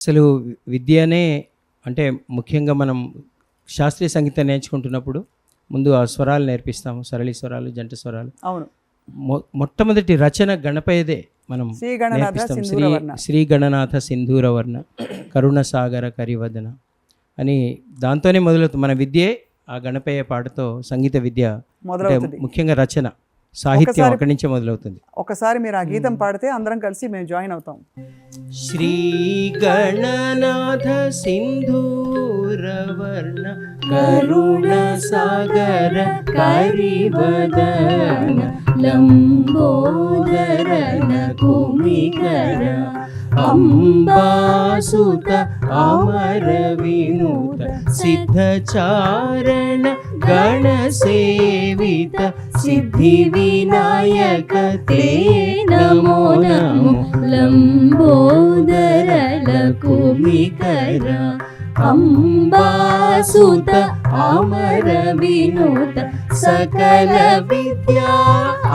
అసలు విద్యనే అంటే ముఖ్యంగా మనం శాస్త్రీయ సంగీతం నేర్చుకుంటున్నప్పుడు ముందు ఆ స్వరాలు నేర్పిస్తాము, సరళి స్వరాలు, జంట స్వరాలు. అవును. మొట్టమొదటి రచన గణపయ్యదే మనం నేర్పిస్తాం. శ్రీ గణనాథ సింధూరవర్ణ కరుణ సాగర కరివదన అని దాంతోనే మొదలవుతుంది మన విద్యే. ఆ గణపయ్య పాటతో సంగీత విద్య ముఖ్యంగా రచన సాహిత్యం అక్కడి నుంచే మొదలవుతుంది. ఒకసారి మీరు ఆ గీతం పాడితే అందరం కలిసి మేము జాయిన్ అవుతాం. శ్రీ గణనాథ సింధూరవర్ణ కరుణ సాగర కరివదన లంబోదరన కుమికర అంబాసుత అమర వినూత సిద్ధచారణ గణసేవిత సిద్ధి వినాయక తే నమో నమో లంబోదర లకుమికర అంబాసుత అమర వినూత సకల విద్యా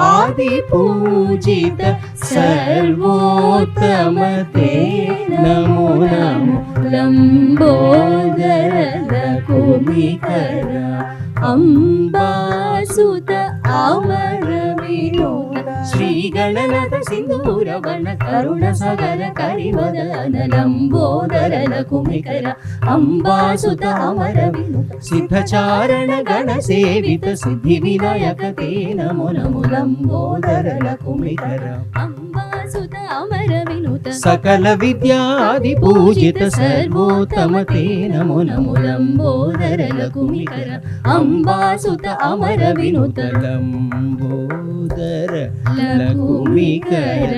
ఆది పూజిత సర్వోత్తమ తే నమో నమో లంబోదర లకుమికర అంబాసుత అమర వినూత శ్రీ గణనాథ సింధూరవర్ణ కరుణ సాగర కరివదన లంబోదర లకుమికర అంబాసుత అమర వినూత సిద్ధచారణ గణ సేవిత సిద్ధి వినాయక తే నమో నమో లంబోదర లకుమికర అంబాసుత అమర వినూత సకల విద్యాది పూజిత సర్వోత్తమ తే నమో నమో లంబోదర లకుమికర అంబాసుత అమర వినూత లంబోదర లకుమికర.